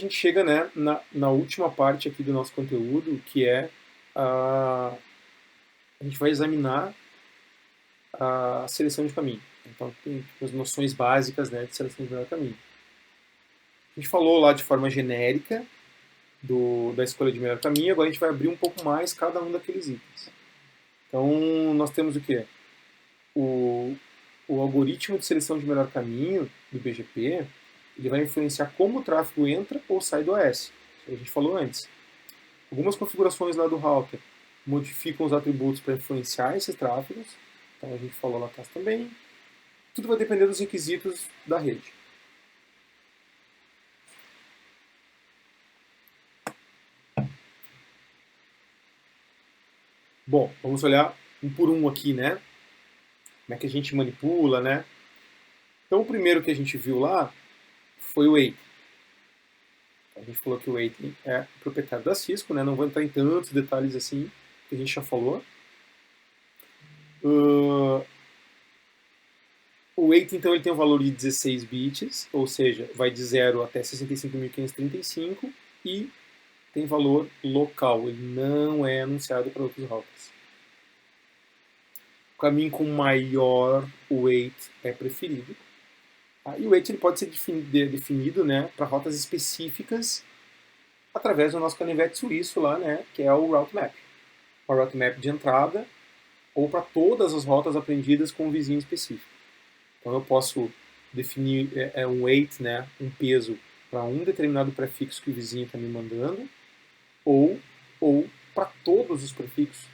gente chega, né, na última parte aqui do nosso conteúdo, que é a gente vai examinar a seleção de caminho. Então, tem as noções básicas, né, de seleção de melhor caminho. A gente falou lá de forma genérica da escolha de melhor caminho, agora a gente vai abrir um pouco mais cada um daqueles itens. Então, nós temos o quê? O algoritmo de seleção de melhor caminho do BGP, ele vai influenciar como o tráfego entra ou sai do OS. A gente falou antes. Algumas configurações lá do router modificam os atributos para influenciar esses tráfegos. Então a gente falou lá atrás também. Tudo vai depender dos requisitos da rede. Bom, vamos olhar um por um aqui, né? Como é que a gente manipula, né? Então o primeiro que a gente viu lá foi o waiting. A gente falou que o waiting é proprietário da Cisco, né? Não vou entrar em tantos detalhes assim, que a gente já falou. O waiting, então, ele tem um valor de 16 bits, ou seja, vai de 0 até 65.535 e tem valor local, ele não é anunciado para outros routers. O caminho com maior weight é preferido. E o weight ele pode ser definido, né, para rotas específicas através do nosso canivete suíço lá, né, que é o route map. O route map de entrada ou para todas as rotas aprendidas com um vizinho específico. Então eu posso definir um weight, né, um peso para um determinado prefixo que o vizinho está me mandando, ou para todos os prefixos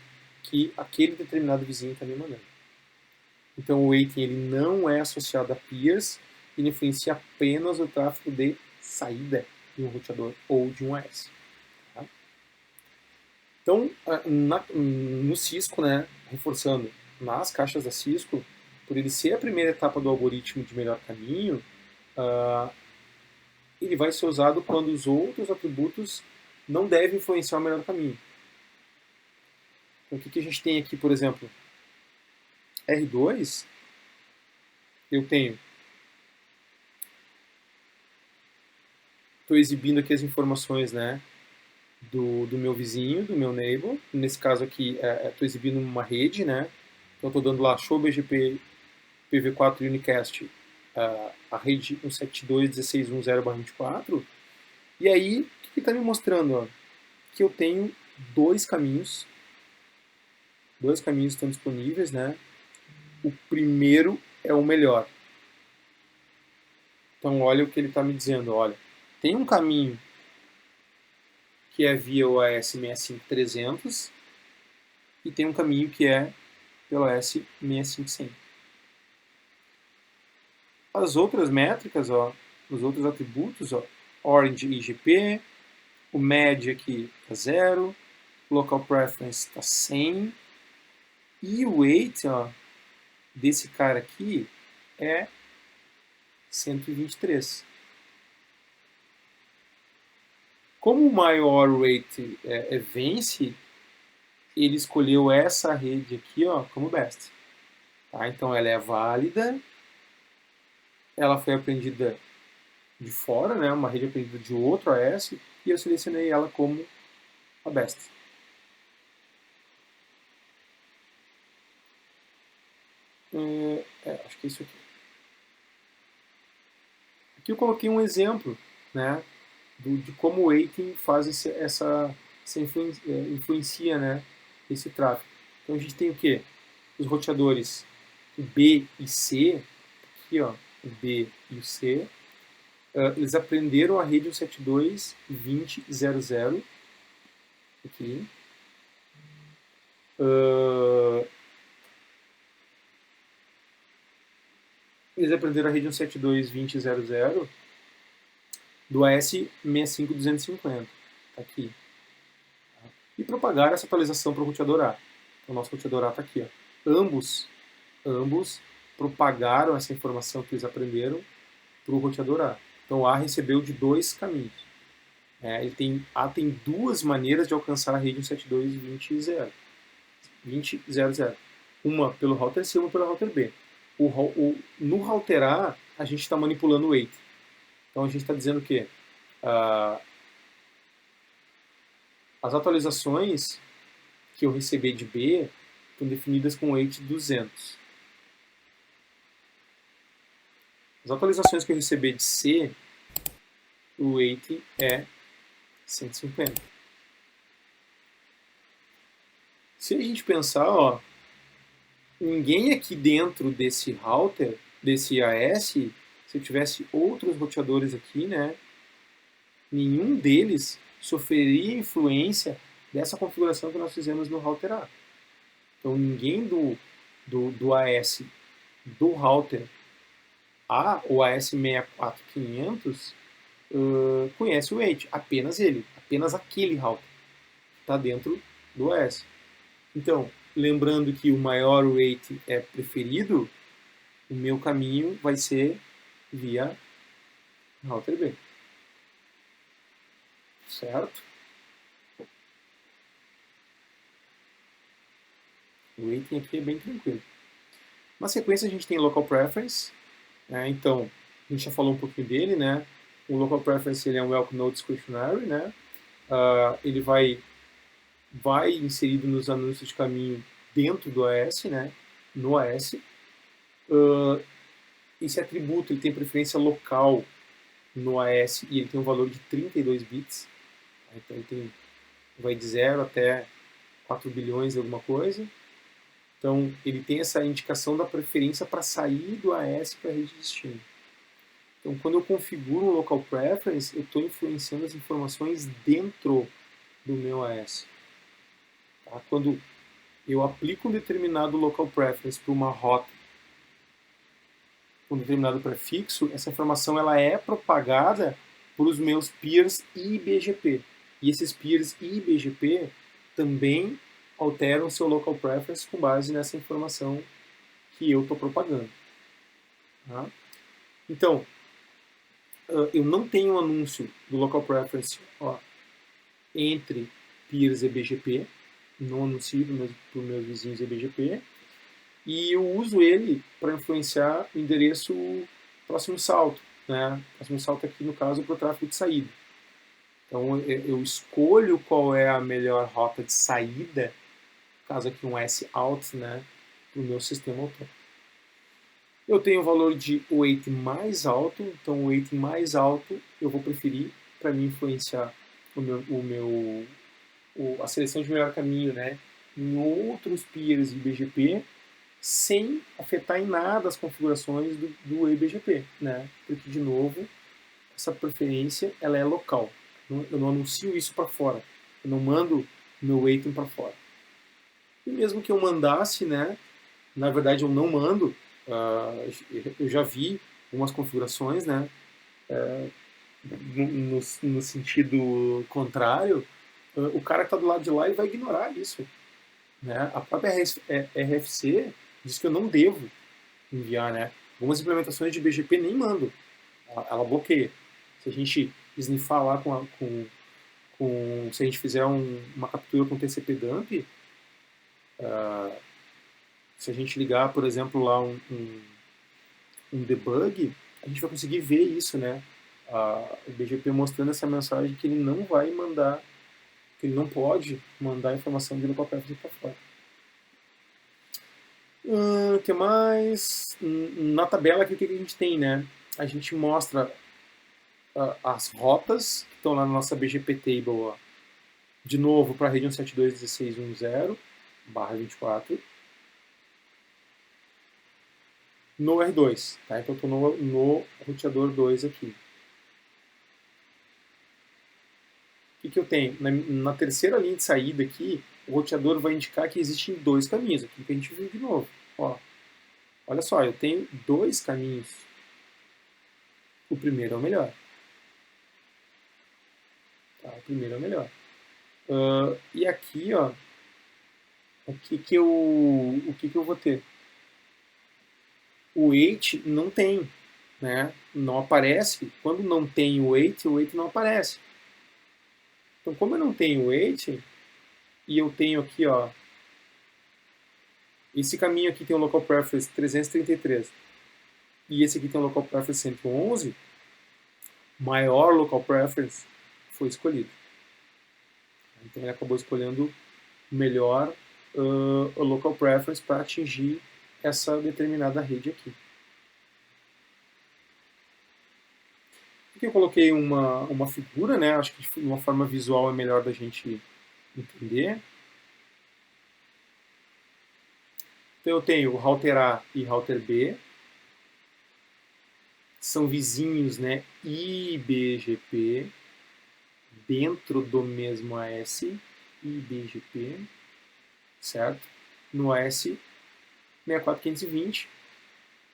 que aquele determinado vizinho está me mandando. Então o weighting ele não é associado a peers, ele influencia apenas o tráfego de saída de um roteador ou de um AS. Tá? Então, no Cisco, né, reforçando, nas caixas da Cisco, por ele ser a primeira etapa do algoritmo de melhor caminho, ele vai ser usado quando os outros atributos não devem influenciar o melhor caminho. Então, o que a gente tem aqui, por exemplo? R2, eu tenho. Estou exibindo aqui as informações, né, do meu vizinho, do meu neighbor. Nesse caso aqui, estou exibindo uma rede, né? Então, estou dando lá show BGP PV4 Unicast, a rede 172.16.10/24. E aí, o que está me mostrando? Ó? Que eu tenho dois caminhos estão disponíveis, né? O primeiro é o melhor. Então, olha o que ele está me dizendo. Olha, tem um caminho que é via OAS 65300 e tem um caminho que é pelo OAS 65100. As outras métricas, ó, os outros atributos, ó, Orange IGP, o MED aqui está 0, Local Preference está 100 e o weight, ó, desse cara aqui é 123. Como o maior weight vence, ele escolheu essa rede aqui, ó, como best. Tá? Então ela é válida, ela foi aprendida de fora, né, uma rede aprendida de outro AS, e eu selecionei ela como a best. Acho que é isso aqui. Aqui eu coloquei um exemplo, né, de como o weighting faz influencia, né, esse tráfego. Então a gente tem o quê? Os roteadores B e C, aqui ó, o B e o C, eles aprenderam a rede 172.20.00 aqui. Eles aprenderam a rede 172.20.00 do AS 65250, tá aqui. E propagaram essa atualização para o roteador A. Então, o nosso roteador A está aqui. Ó. Ambos propagaram essa informação que eles aprenderam para o roteador A. Então, o A recebeu de dois caminhos. A tem duas maneiras de alcançar a rede 172.20.00. Uma pelo router C e uma pelo router B. No router A, a gente está manipulando o weight. Então, a gente está dizendo o quê? As atualizações que eu receber de B estão definidas com weight 200. As atualizações que eu receber de C, o weight é 150. Se a gente pensar, ó, ninguém aqui dentro desse router, desse AS, se eu tivesse outros roteadores aqui, né, nenhum deles sofreria influência dessa configuração que nós fizemos no router A. Então ninguém do AS do router A, o AS64500, conhece o weight, apenas ele, apenas aquele router que está dentro do AS. Então, lembrando que o maior weight é preferido, o meu caminho vai ser via router B. Certo? O weighting aqui é bem tranquilo. Na sequência a gente tem local preference, né? Então a gente já falou um pouquinho dele, né? O local preference ele é um welcome node discretionary, né? Ele vai inserido nos anúncios de caminho dentro do AS, né? No AS. Esse atributo ele tem preferência local no AS e ele tem um valor de 32 bits. Então ele vai de 0 até 4 bilhões de alguma coisa. Então, ele tem essa indicação da preferência para sair do AS para a rede de destino. Então, quando eu configuro um local preference, eu estou influenciando as informações dentro do meu AS. Tá? Quando eu aplico um determinado local preference para uma rota, um determinado prefixo, essa informação ela é propagada para os meus peers IBGP. E esses peers IBGP também alteram seu local preference com base nessa informação que eu estou propagando. Tá? Então, eu não tenho um anúncio do local preference entre peers EBGP, não anuncio para os meus vizinhos EBGP, e eu uso ele para influenciar o endereço próximo salto. Né? Próximo salto aqui, no caso, para o tráfego de saída. Então, eu escolho qual é a melhor rota de saída, no caso aqui um S-out, né, para o meu sistema autônomo. Eu tenho o valor de weight mais alto, então o weight mais alto eu vou preferir para me influenciar a seleção de melhor caminho, né, em outros peers de IBGP, sem afetar em nada as configurações do IBGP, né, porque, de novo, essa preferência ela é local. Eu não anuncio isso para fora, eu não mando meu weighting para fora. E mesmo que eu mandasse, né, na verdade eu não mando, eu já vi algumas configurações, né, no sentido contrário, o cara que está do lado de lá ele vai ignorar isso. Né? A própria RFC diz que eu não devo enviar. Né? Algumas implementações de BGP nem mando, ela bloqueia. Se a gente snifar lá se a gente fizer uma captura com TCP dump, se a gente ligar, por exemplo, lá um debug, a gente vai conseguir ver isso, né? O BGP mostrando essa mensagem que ele não vai mandar, que ele não pode mandar informação de local preference para fora. O que mais? Na tabela aqui o que a gente tem, né? A gente mostra as rotas que estão lá na nossa BGP table, ó. De novo para a rede 172.16.10/24. No R2, tá? Então eu estou no roteador 2 aqui. O que eu tenho? Na terceira linha de saída aqui, o roteador vai indicar que existem dois caminhos. Aqui que a gente viu de novo. Ó, olha só, eu tenho dois caminhos. O primeiro é o melhor. Tá? O primeiro é o melhor. E aqui, ó, o que eu vou ter? O weight não tem, né? Não aparece. Quando não tem o weight não aparece. Então, como eu não tenho weight, e eu tenho aqui, ó, esse caminho aqui tem um local preference 333, e esse aqui tem um local preference 111, maior local preference foi escolhido. Então ele acabou escolhendo o melhor local preference para atingir essa determinada rede aqui. Aqui eu coloquei uma figura, né? Acho que de uma forma visual é melhor da gente entender. Então eu tenho o router A e router B, são vizinhos, né, IBGP, dentro do mesmo AS, IBGP, certo? No AS 64520,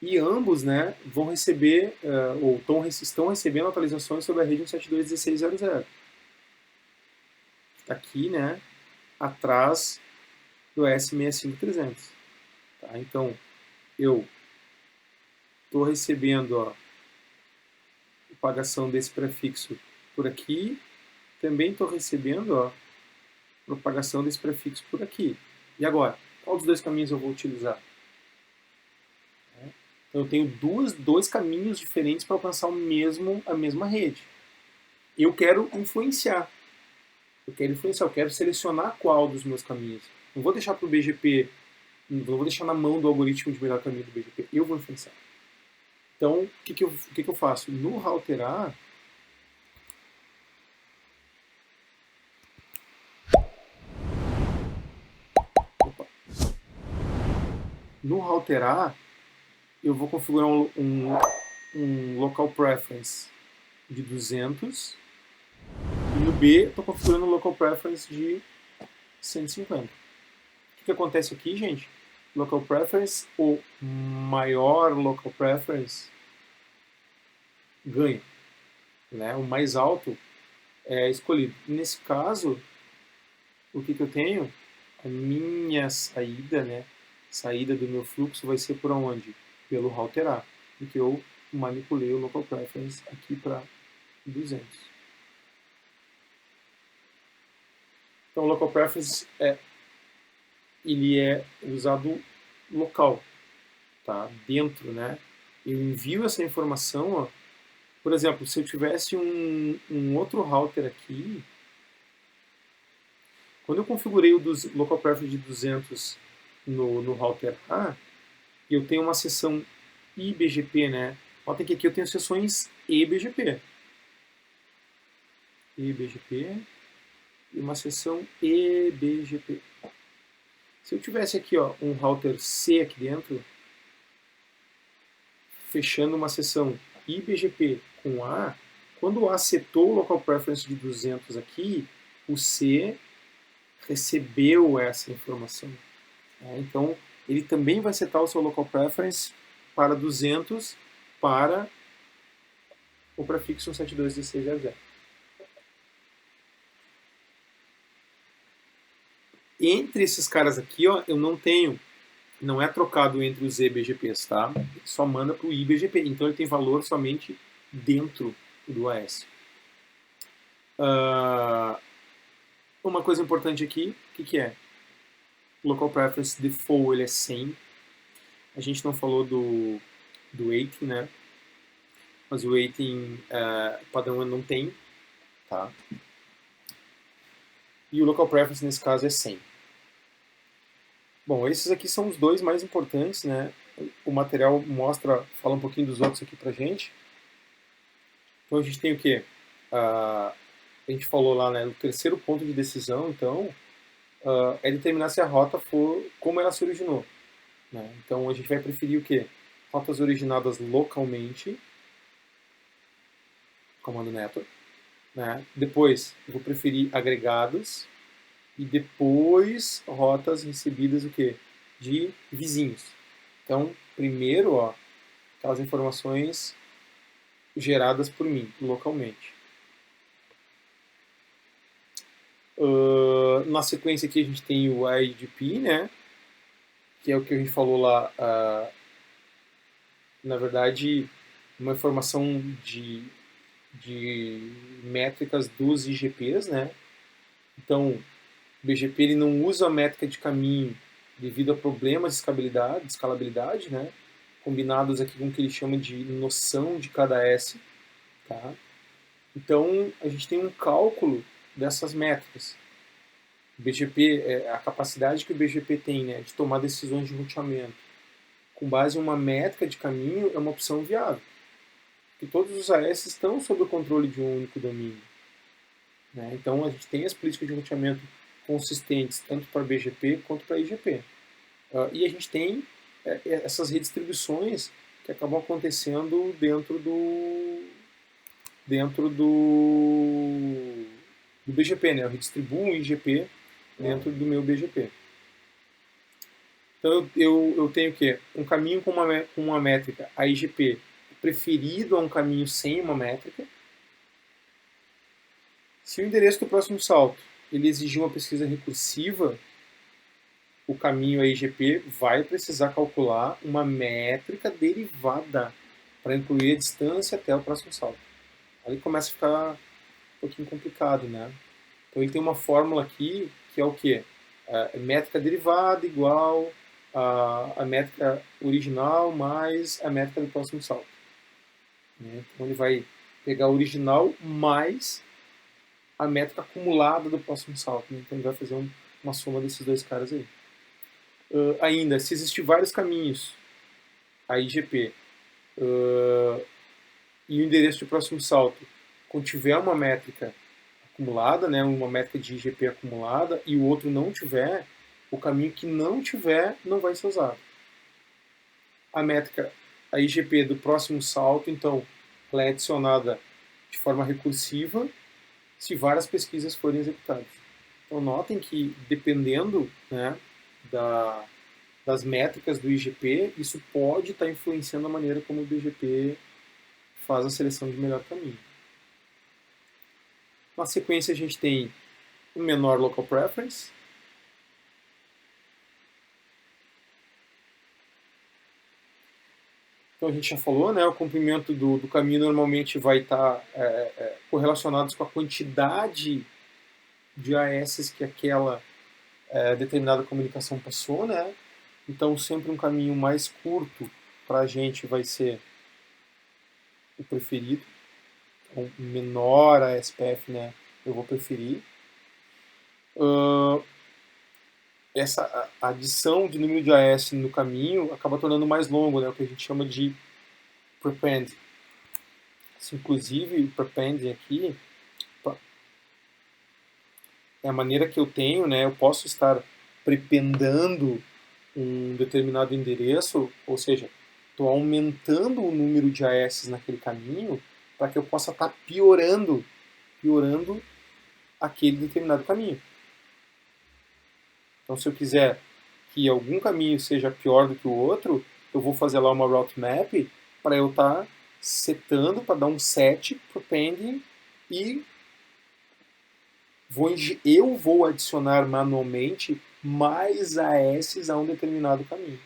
e ambos, né, vão receber, ou estão recebendo atualizações sobre a rede 172.16.00. Está aqui, né, atrás do AS 65300. Tá? Então, eu estou recebendo a propagação desse prefixo por aqui, também estou recebendo a propagação desse prefixo por aqui. E agora, qual dos dois caminhos eu vou utilizar? Então eu tenho dois caminhos diferentes para alcançar a mesma rede. Eu quero influenciar. Eu quero selecionar qual dos meus caminhos. Não vou deixar para o BGP, não vou deixar na mão do algoritmo de melhor caminho do BGP. Eu vou influenciar. Então, o que eu faço? No router A, eu vou configurar um local preference de 200 e no B eu estou configurando um local preference de 150. O que acontece aqui, gente? Local preference, o maior local preference ganha. Né? O mais alto é escolhido. Nesse caso, o que eu tenho? A minha saída, né? Saída do meu fluxo vai ser por onde? Pelo router A, porque eu manipulei o local preference aqui para 200. Então, o local preference ele é usado local, tá? Dentro, né? Eu envio essa informação, ó. Por exemplo, se eu tivesse um outro router aqui, quando eu configurei o local preference de 200 no router A, eu tenho uma seção IBGP, né? Notem que aqui eu tenho seções EBGP. EBGP e uma seção EBGP. Se eu tivesse aqui, ó, um router C aqui dentro, fechando uma seção IBGP com A, quando o A setou o local preference de 200 aqui, o C recebeu essa informação. Então, ele também vai setar o seu local preference para 200 para o prefixo 172.16.00. Entre esses caras aqui, ó, eu não é trocado entre os EBGPs, tá? Ele só manda para o IBGP, então ele tem valor somente dentro do AS. Uma coisa importante aqui, o que é? O local preference default ele é 100. A gente não falou do waiting, né? Mas o waiting padrão não tem, tá? E o local preference nesse caso é 100. Bom, esses aqui são os dois mais importantes, né? O material fala um pouquinho dos outros aqui pra gente. Então a gente tem o quê? A gente falou lá, né? O terceiro ponto de decisão, então, é determinar se a rota for como ela se originou. Né? Então a gente vai preferir o quê? Rotas originadas localmente, comando network. Né? Depois eu vou preferir agregados e depois rotas recebidas o quê? De vizinhos. Então, primeiro, ó, aquelas informações geradas por mim, localmente. Na sequência aqui a gente tem o IDP, né? Que é o que a gente falou lá, na verdade, uma informação de métricas dos IGPs, né? Então, o BGP ele não usa a métrica de caminho devido a problemas de escalabilidade, né? Combinados aqui com o que ele chama de noção de cada S, tá? Então, a gente tem um cálculo dessas métricas. O BGP, a capacidade que o BGP tem, né, de tomar decisões de roteamento com base em uma métrica de caminho é uma opção viável. Porque todos os AS estão sob o controle de um único domínio. Né? Então, a gente tem as políticas de roteamento consistentes tanto para BGP quanto para IGP. E a gente tem essas redistribuições que acabam acontecendo dentro do BGP, né? Eu redistribuo um IGP dentro do meu BGP. Então eu tenho o quê? Um caminho com uma métrica, a IGP, preferido a um caminho sem uma métrica. Se o endereço do próximo salto ele exigir uma pesquisa recursiva, o caminho IGP vai precisar calcular uma métrica derivada para incluir a distância até o próximo salto. Aí começa a ficar um pouquinho complicado, né? Então ele tem uma fórmula aqui que é o quê? A métrica derivada igual a métrica original mais a métrica do próximo salto. Né? Então ele vai pegar a original mais a métrica acumulada do próximo salto. Né? Então ele vai fazer uma soma desses dois caras aí. Ainda, se existir vários caminhos, a IGP, e o endereço de próximo salto contiver uma métrica acumulada, né, uma métrica de IGP acumulada, e o outro não tiver, o caminho que não tiver não vai ser usado. A métrica, a IGP do próximo salto, então, ela é adicionada de forma recursiva se várias pesquisas forem executadas. Então, notem que, dependendo, né, das métricas do IGP, isso pode estar influenciando a maneira como o BGP faz a seleção de melhor caminho. Na sequência, a gente tem o menor local preference. Então, a gente já falou, né, o comprimento do caminho normalmente vai estar correlacionado com a quantidade de AS que aquela determinada comunicação passou, né? Então, sempre um caminho mais curto para a gente vai ser o preferido. Então, menor a SPF, né, eu vou preferir. Essa adição de número de AS no caminho acaba tornando mais longo, né, o que a gente chama de prepend. Inclusive, o prepending aqui é a maneira que eu tenho, né, eu posso estar prependando um determinado endereço, ou seja, estou aumentando o número de AS naquele caminho para que eu possa estar piorando aquele determinado caminho. Então, se eu quiser que algum caminho seja pior do que o outro, eu vou fazer lá uma route map para eu estar setando, para dar um set para o pending e eu vou adicionar manualmente mais AS a um determinado caminho.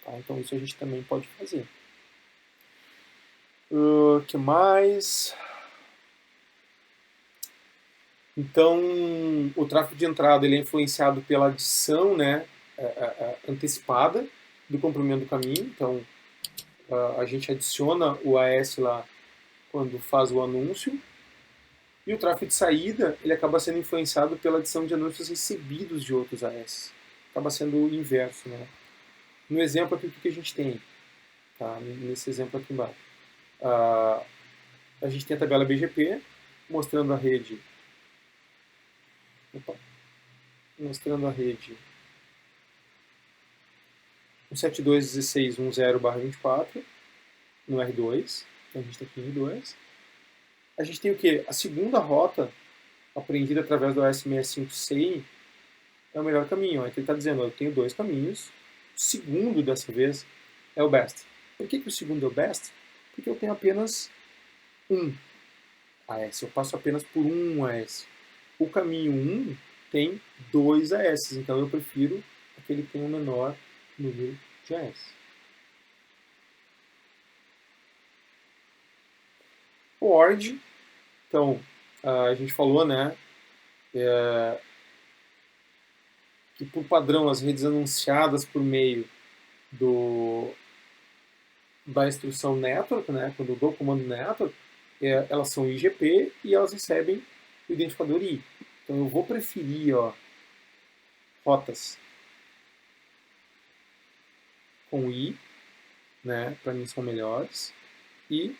Tá? Então, isso a gente também pode fazer. O que mais? Então, o tráfego de entrada ele é influenciado pela adição, né, antecipada do comprimento do caminho. Então, a gente adiciona o AS lá quando faz o anúncio. E o tráfego de saída ele acaba sendo influenciado pela adição de anúncios recebidos de outros AS. Acaba sendo o inverso. Né? No exemplo aqui, o que a gente tem? Tá? Nesse exemplo aqui embaixo. A gente tem a tabela BGP mostrando a rede. Mostrando a rede 172.16.10/24 no R2. Então a gente tem aqui em R2. A gente tem o quê? A segunda rota aprendida através do AS65 é o melhor caminho. Aqui ele está dizendo, eu tenho dois caminhos. O segundo, dessa vez, é o best. Por que o segundo é o best? Porque eu tenho apenas um AS. Eu passo apenas por um AS. O caminho 1 tem dois AS. Então eu prefiro aquele que tem o menor número de AS. O ORD, então, a gente falou, né, que por padrão as redes anunciadas por meio da instrução network, né, quando eu dou o comando network, elas são IGP e elas recebem o identificador I. Então eu vou preferir, ó, rotas com I, né, para mim são melhores, e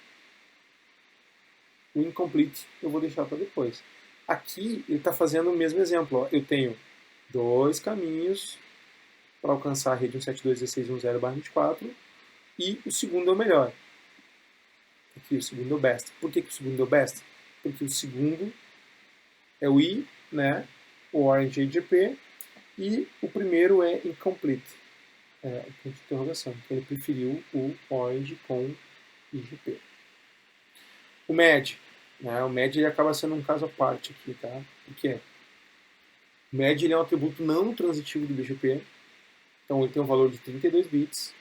o incomplete eu vou deixar para depois. Aqui ele está fazendo o mesmo exemplo. Ó. Eu tenho 2 caminhos para alcançar a rede 172.16.10/24 e o segundo é o melhor. Aqui o segundo é o best. Por que o segundo é o best? Porque o segundo é o I, né, o Orange IGP, e o primeiro é incomplete. O ponto de interrogação. Então ele preferiu o Orange com IGP. O MED. Né, o MED ele acaba sendo um caso à parte aqui, tá? Por quê? O MED ele é um atributo não transitivo do BGP. Então ele tem um valor de 32 bits,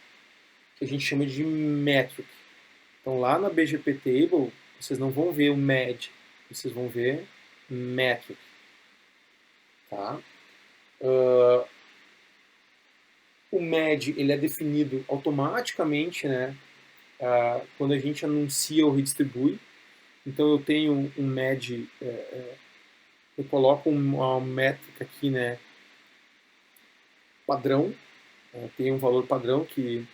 que a gente chama de metric. Então lá na BGP Table, vocês não vão ver o MED, vocês vão ver metric. Tá? O MED ele é definido automaticamente, né, quando a gente anuncia ou redistribui. Então eu tenho um MED, eu coloco uma métrica aqui, né, padrão, tem um valor padrão que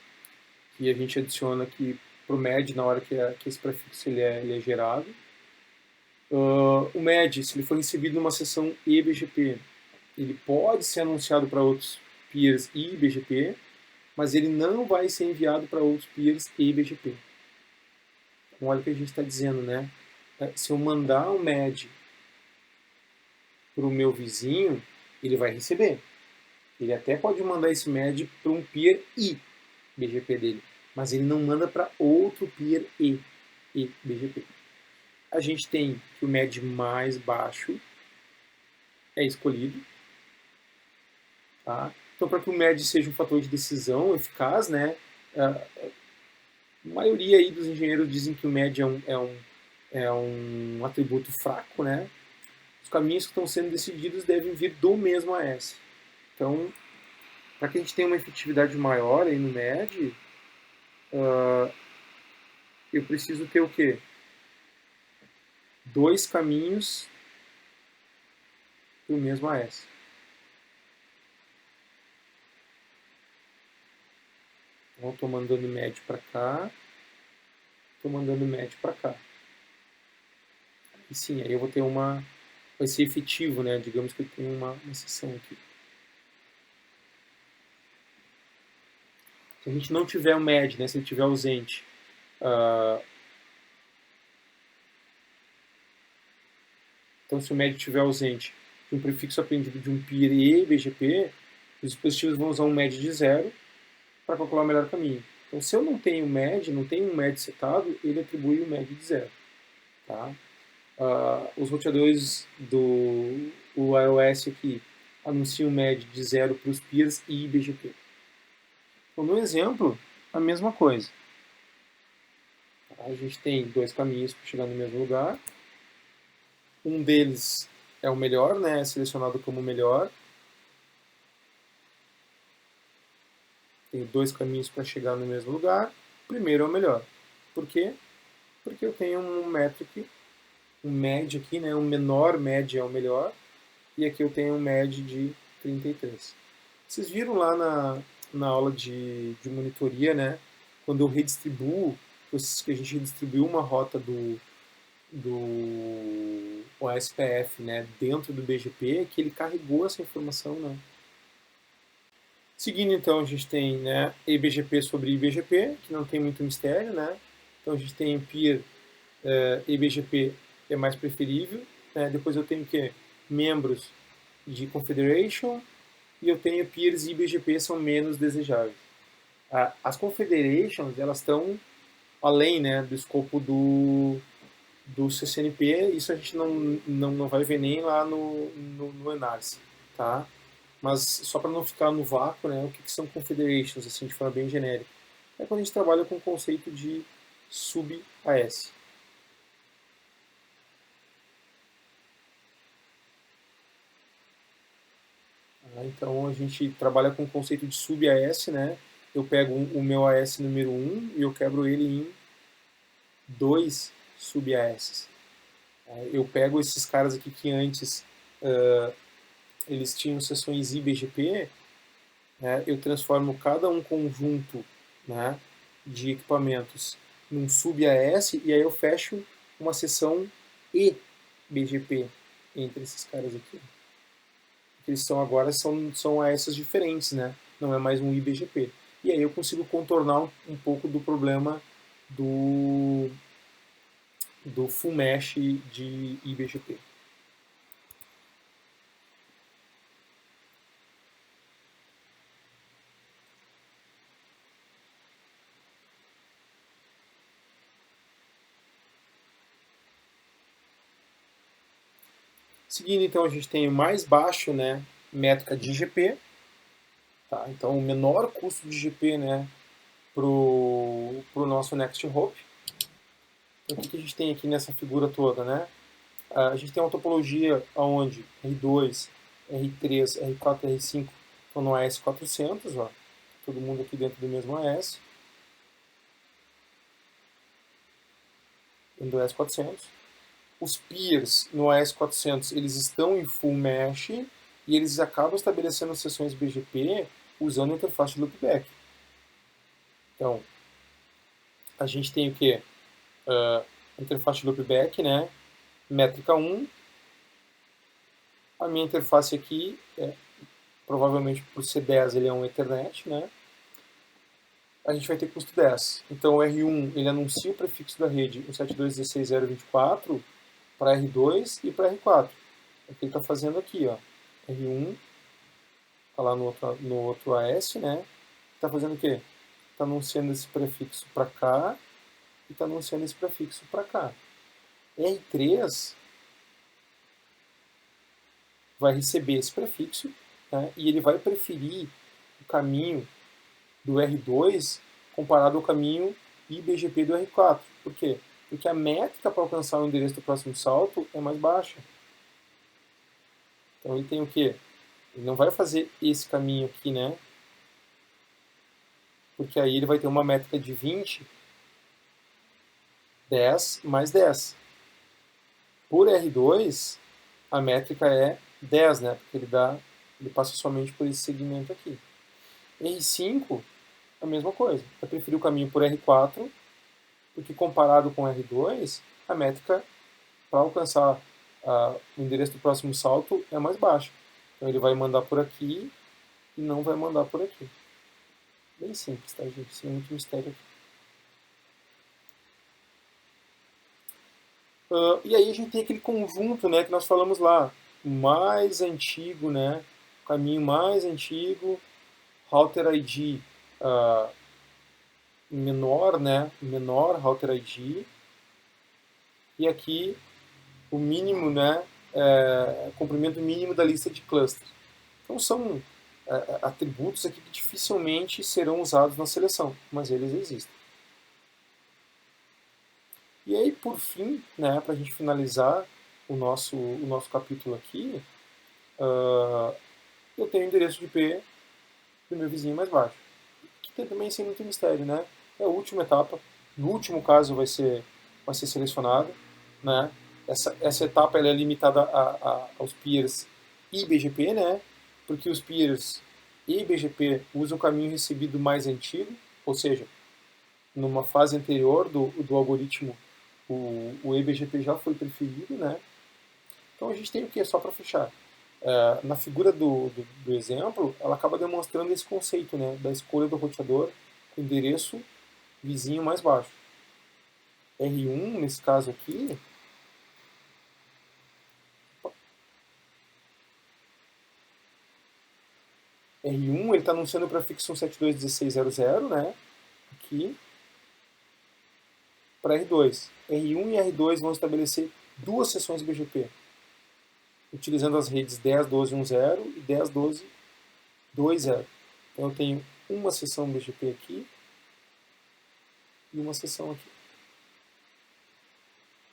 a gente adiciona aqui para o MED na hora que esse prefixo ele é gerado. O MED, se ele for recebido numa sessão eBGP, ele pode ser anunciado para outros peers eBGP, mas ele não vai ser enviado para outros peers eBGP. Então, olha o que a gente está dizendo, né? Se eu mandar um MED para o meu vizinho, ele vai receber. Ele até pode mandar esse MED para um peer eBGP dele, mas ele não manda para outro peer eBGP. A gente tem que o MED mais baixo é escolhido. Tá? Então, para que o MED seja um fator de decisão eficaz, né, a maioria aí dos engenheiros dizem que o MED é um atributo fraco. Né? Os caminhos que estão sendo decididos devem vir do mesmo AS. Então, para que a gente tenha uma efetividade maior aí no MED, eu preciso ter o quê? 2 caminhos do mesmo AS. Então, estou mandando MED para cá, estou mandando MED para cá. E sim, aí eu vou ter vai ser efetivo, né? Digamos que eu tenho uma sessão aqui. Se a gente não tiver o MED, né? Se ele estiver ausente, então se o MED estiver ausente de um prefixo aprendido de um peer eBGP, os dispositivos vão usar um MED de 0 para calcular o melhor caminho. Então, se eu não tenho MED, não tenho um MED setado, ele atribui o MED de 0. Tá? Os roteadores do iOS aqui anunciam o MED de 0 para os peers e IBGP. Então, no exemplo, a mesma coisa. A gente tem 2 caminhos para chegar no mesmo lugar. Um deles é o melhor, né? É selecionado como o melhor. Tenho 2 caminhos para chegar no mesmo lugar. O primeiro é o melhor. Por quê? Porque eu tenho um metric, um MED aqui, né? Um menor MED é o melhor. E aqui eu tenho um MED de 33. Vocês viram lá na aula de monitoria, né? Quando eu redistribuo, que a gente redistribuiu uma rota do OSPF, né, dentro do BGP, que ele carregou essa informação, né? Seguindo, então, a gente tem, né, eBGP sobre IBGP, que não tem muito mistério, né? Então a gente tem peer eBGP é mais preferível, né? Depois eu tenho o quê? Membros de confederation, e eu tenho peers IBGP são menos desejáveis. As confederations, elas estão além, né, do escopo do CCNP, isso a gente não vai ver nem lá no ENARSE, tá? Mas só para não ficar no vácuo, né, o que são confederations, assim, de forma bem genérica? É quando a gente trabalha com o conceito de sub-AS. Então a gente trabalha com o conceito de sub-AS, né? Eu pego o meu AS número 1 e eu quebro ele em 2 sub-AS. Eu pego esses caras aqui que antes eles tinham seções IBGP, né, eu transformo cada um conjunto, né, de equipamentos num sub-AS e aí eu fecho uma seção eBGP entre esses caras aqui. Eles são agora são AS diferentes, né? Não é mais um IBGP. E aí eu consigo contornar um pouco do problema do full mesh de IBGP. Seguindo, então, a gente tem o mais baixo, né, métrica de IGP. Tá? Então, o menor custo de IGP, né, para o nosso Next Hop. Então, o que a gente tem aqui nessa figura toda, né? A gente tem uma topologia onde R2, R3, R4 e R5 estão no AS400, ó. Todo mundo aqui dentro do mesmo AS. Dentro do AS400. Os peers no AS400 eles estão em full mesh e eles acabam estabelecendo sessões BGP usando a interface de loopback. Então, a gente tem o que? Interface de loopback, né? Métrica 1. A minha interface aqui, provavelmente por C10 ele é um Ethernet, né? A gente vai ter custo 10. Então o R1 ele anuncia o prefixo da rede 172.16.0.24 para R2 e para R4. É o que ele está fazendo aqui, ó. R1 está lá no outro AS, né? Está fazendo o quê? Está anunciando esse prefixo para cá e está anunciando esse prefixo para cá. R3 vai receber esse prefixo, né? E ele vai preferir o caminho do R2 comparado ao caminho IBGP do R4. Por quê? Porque a métrica para alcançar o endereço do próximo salto é mais baixa. Então ele tem o quê? Ele não vai fazer esse caminho aqui, né? Porque aí ele vai ter uma métrica de 20, 10 mais 10. Por R2, a métrica é 10, né? Porque ele passa somente por esse segmento aqui. R5, a mesma coisa. Vai preferir o caminho por R4, porque comparado com R2, a métrica para alcançar o endereço do próximo salto é mais baixa. Então ele vai mandar por aqui e não vai mandar por aqui. Bem simples, tá, gente? Sem muito mistério aqui. E aí a gente tem aquele conjunto, né, que nós falamos lá, mais antigo, né, caminho mais antigo, router ID menor, né, menor router ID, e aqui o mínimo, né, comprimento mínimo da lista de clusters. Então são atributos aqui que dificilmente serão usados na seleção, mas eles existem. E aí, por fim, né, para a gente finalizar o nosso capítulo aqui, eu tenho o endereço de IP do meu vizinho mais baixo. Que tem também sem muito mistério, né? É a última etapa. No último caso vai ser selecionado, né? Essa etapa ela é limitada aos peers IBGP, né? Porque os peers IBGP usam o caminho recebido mais antigo, ou seja, numa fase anterior do algoritmo, o IBGP já foi preferido, né? Então a gente tem o que? Só para fechar. Na figura do exemplo, ela acaba demonstrando esse conceito, né, da escolha do roteador com endereço vizinho mais baixo. R1, nesse caso aqui, R1 ele está anunciando o prefixo 172.16.0.0, né, aqui, para R2. R1 e R2 vão estabelecer duas seções BGP, utilizando as redes 10.12.1.0 e 10.12.2.0. Então eu tenho uma seção BGP aqui e uma seção aqui.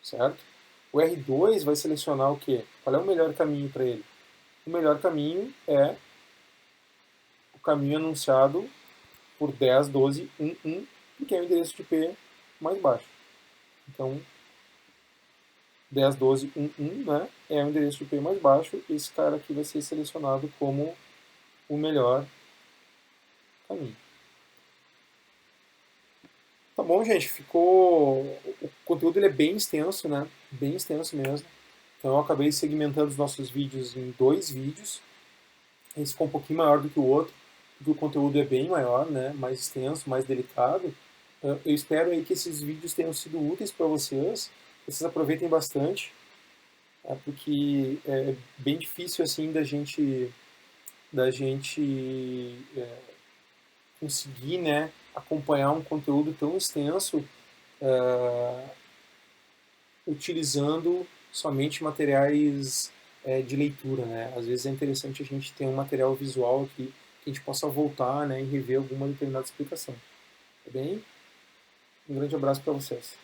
Certo? O R2 vai selecionar o quê? Qual é o melhor caminho para ele? O melhor caminho é o caminho anunciado por 10.12.1.1, que é o endereço de IP mais baixo. Então, 10.12.1.1, né, é o endereço de IP mais baixo. Esse cara aqui vai ser selecionado como o melhor caminho. Tá bom, gente, ficou... O conteúdo ele é bem extenso, né, bem extenso mesmo. Então eu acabei segmentando os nossos vídeos em 2 vídeos. Esse ficou um pouquinho maior do que o outro, porque o conteúdo é bem maior, né, mais extenso, mais delicado. Eu espero aí que esses vídeos tenham sido úteis para vocês. Vocês aproveitem bastante, porque é bem difícil assim da gente conseguir, né, acompanhar um conteúdo tão extenso utilizando somente materiais de leitura, né? Às vezes é interessante a gente ter um material visual aqui que a gente possa voltar, né, e rever alguma determinada explicação. Tá bem? Um grande abraço para vocês.